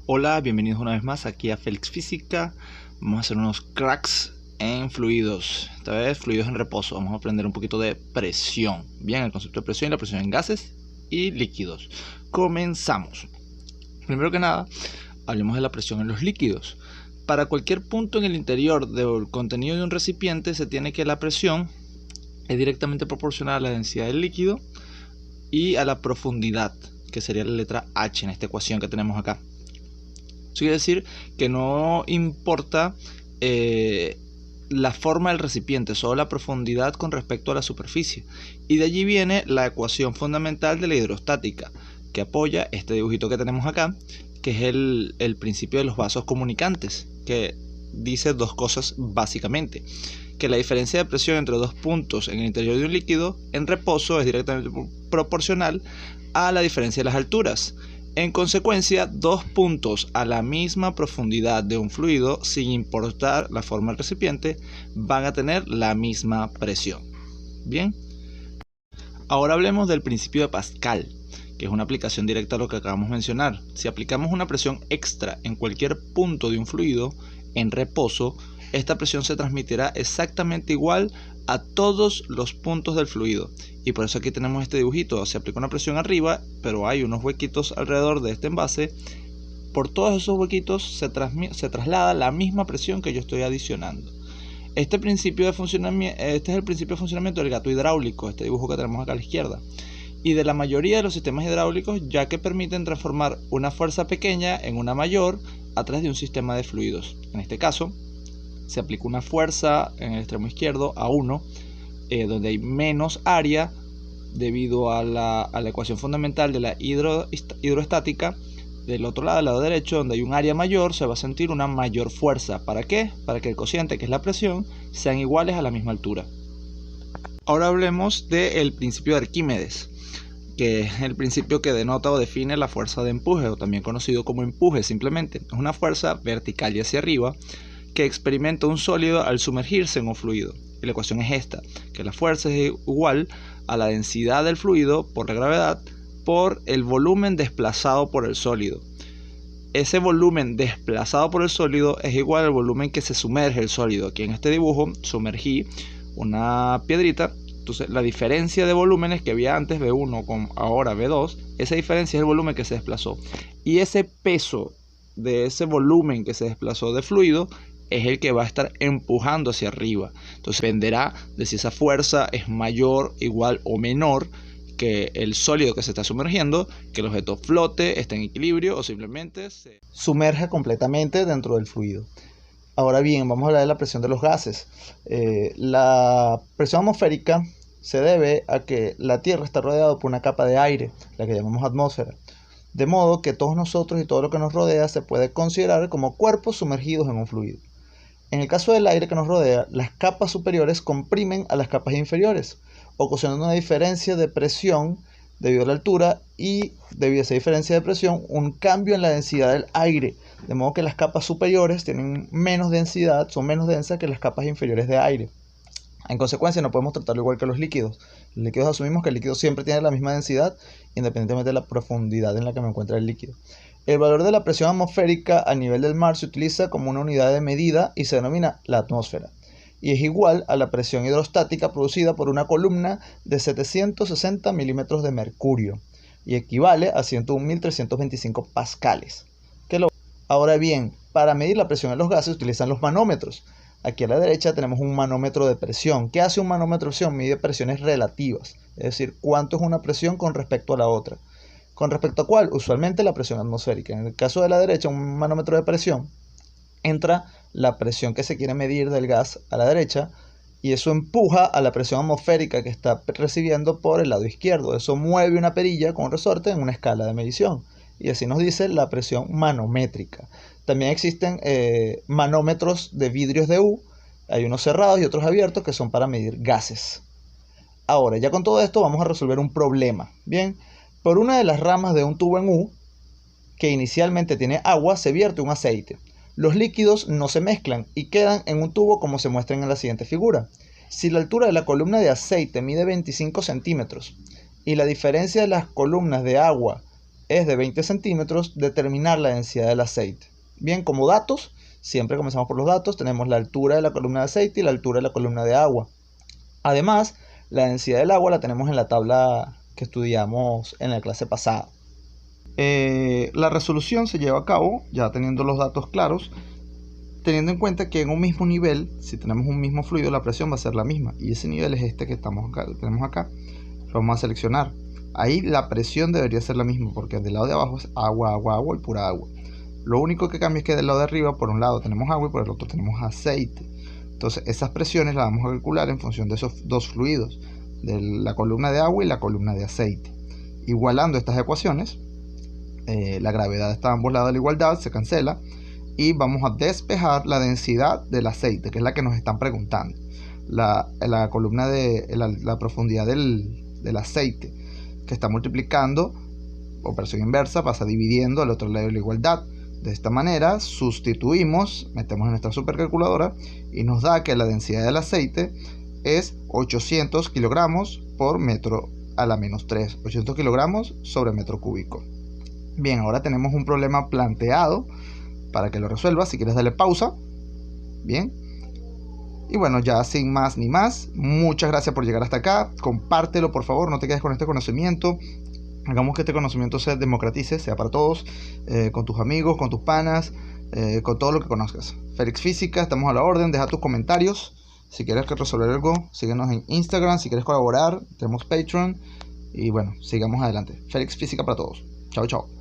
Hola, bienvenidos una vez más aquí a Félix Física. Vamos a hacer unos cracks en fluidos. Esta vez fluidos en reposo. Vamos a aprender un poquito de presión. Bien, el concepto de presión y la presión en gases y líquidos. Comenzamos. Primero que nada, hablemos de la presión en los líquidos. Para cualquier punto en el interior del contenido de un recipiente se tiene que la presión es directamente proporcional a la densidad del líquido y a la profundidad, que sería la letra H en esta ecuación que tenemos acá. Eso quiere decir que no importa la forma del recipiente, solo la profundidad con respecto a la superficie. Y de allí viene la ecuación fundamental de la hidrostática, que apoya este dibujito que tenemos acá, que es el principio de los vasos comunicantes, que dice dos cosas básicamente: que la diferencia de presión entre dos puntos en el interior de un líquido en reposo es directamente proporcional a la diferencia de las alturas. En consecuencia, dos puntos a la misma profundidad de un fluido, sin importar la forma del recipiente, van a tener la misma presión. Bien, ahora hablemos del principio de Pascal, que es una aplicación directa a lo que acabamos de mencionar. Si aplicamos una presión extra en cualquier punto de un fluido en reposo, esta presión se transmitirá exactamente igual a todos los puntos del fluido. Y por eso aquí tenemos este dibujito. Se aplica una presión arriba, pero hay unos huequitos alrededor de este envase. Por todos esos huequitos se traslada la misma presión que yo estoy adicionando. Este es el principio de funcionamiento del gato hidráulico, este dibujo que tenemos acá a la izquierda, y de la mayoría de los sistemas hidráulicos, ya que permiten transformar una fuerza pequeña en una mayor a través de un sistema de fluidos. En este caso, se aplica una fuerza en el extremo izquierdo, A1, donde hay menos área debido a la ecuación fundamental de la hidroestática. Del otro lado, al lado derecho, donde hay un área mayor, se va a sentir una mayor fuerza. ¿Para qué? Para que el cociente, que es la presión, sean iguales a la misma altura. Ahora hablemos del principio de Arquímedes, que es el principio que denota o define la fuerza de empuje, o también conocido como empuje simplemente. Es una fuerza vertical y hacia arriba que experimenta un sólido al sumergirse en un fluido. Y la ecuación es esta, que la fuerza es igual a la densidad del fluido por la gravedad por el volumen desplazado por el sólido. Ese volumen desplazado por el sólido es igual al volumen que se sumerge el sólido. Aquí en este dibujo sumergí una piedrita. Entonces la diferencia de volúmenes que había antes, V1 con ahora V2, esa diferencia es el volumen que se desplazó. Y ese peso de ese volumen que se desplazó de fluido es el que va a estar empujando hacia arriba. Entonces dependerá de si esa fuerza es mayor, igual o menor que el sólido que se está sumergiendo, que el objeto flote, esté en equilibrio o simplemente se sumerja completamente dentro del fluido. Ahora bien, vamos a hablar de la presión de los gases. La presión atmosférica se debe a que la Tierra está rodeada por una capa de aire, la que llamamos atmósfera. De modo que todos nosotros y todo lo que nos rodea se puede considerar como cuerpos sumergidos en un fluido. En el caso del aire que nos rodea, las capas superiores comprimen a las capas inferiores, ocasionando una diferencia de presión debido a la altura y, debido a esa diferencia de presión, un cambio en la densidad del aire, de modo que las capas superiores tienen menos densidad, son menos densas que las capas inferiores de aire. En consecuencia, no podemos tratarlo igual que los líquidos. Los líquidos asumimos que el líquido siempre tiene la misma densidad, independientemente de la profundidad en la que me encuentra el líquido. El valor de la presión atmosférica a nivel del mar se utiliza como una unidad de medida y se denomina la atmósfera, y es igual a la presión hidrostática producida por una columna de 760 milímetros de mercurio, y equivale a 101.325 pascales. Ahora bien, para medir la presión en los gases se utilizan los manómetros. Aquí a la derecha tenemos un manómetro de presión. ¿Qué hace un manómetro de presión? Mide presiones relativas, es decir, cuánto es una presión con respecto a la otra. ¿Con respecto a cuál? Usualmente la presión atmosférica. En el caso de la derecha, un manómetro de presión, entra la presión que se quiere medir del gas a la derecha y eso empuja a la presión atmosférica que está recibiendo por el lado izquierdo. Eso mueve una perilla con un resorte en una escala de medición y así nos dice la presión manométrica. También existen manómetros de vidrios de U, hay unos cerrados y otros abiertos que son para medir gases. Ahora, ya con todo esto vamos a resolver un problema. Bien, por una de las ramas de un tubo en U, que inicialmente tiene agua, se vierte un aceite. Los líquidos no se mezclan y quedan en un tubo como se muestra en la siguiente figura. Si la altura de la columna de aceite mide 25 centímetros y la diferencia de las columnas de agua es de 20 centímetros, determinar la densidad del aceite. Bien, como datos, siempre comenzamos por los datos, tenemos la altura de la columna de aceite y la altura de la columna de agua. Además, la densidad del agua la tenemos en la tabla que estudiamos en la clase pasada. La resolución se lleva a cabo ya teniendo los datos claros, teniendo en cuenta que en un mismo nivel, si tenemos un mismo fluido, la presión va a ser la misma. Y ese nivel es este que tenemos acá. Lo vamos a seleccionar. Ahí la presión debería ser la misma, porque del lado de abajo es agua, agua, agua y pura agua. Lo único que cambia es que del lado de arriba, por un lado tenemos agua y por el otro tenemos aceite. Entonces esas presiones las vamos a calcular en función de esos dos fluidos, de la columna de agua y la columna de aceite. Igualando estas ecuaciones, la gravedad está a ambos lados de la igualdad, se cancela, y vamos a despejar la densidad del aceite, que es la que nos están preguntando. La columna de la profundidad del aceite, que está multiplicando, operación inversa, pasa dividiendo al otro lado de la igualdad. De esta manera sustituimos, metemos en nuestra supercalculadora y nos da que la densidad del aceite es 800 kilogramos por metro a la menos 3, 800 kilogramos sobre metro cúbico. Bien, ahora tenemos un problema planteado para que lo resuelvas. Si quieres darle pausa. Bien. Y bueno, ya sin más ni más, muchas gracias por llegar hasta acá. Compártelo, por favor, no te quedes con este conocimiento. Hagamos que este conocimiento se democratice, sea para todos, con tus amigos, con tus panas, con todo lo que conozcas. Félix Física, estamos a la orden. Deja tus comentarios. Si quieres resolver algo, síguenos en Instagram. Si quieres colaborar, tenemos Patreon. Y bueno, sigamos adelante. Félix Física para todos. Chao, chao.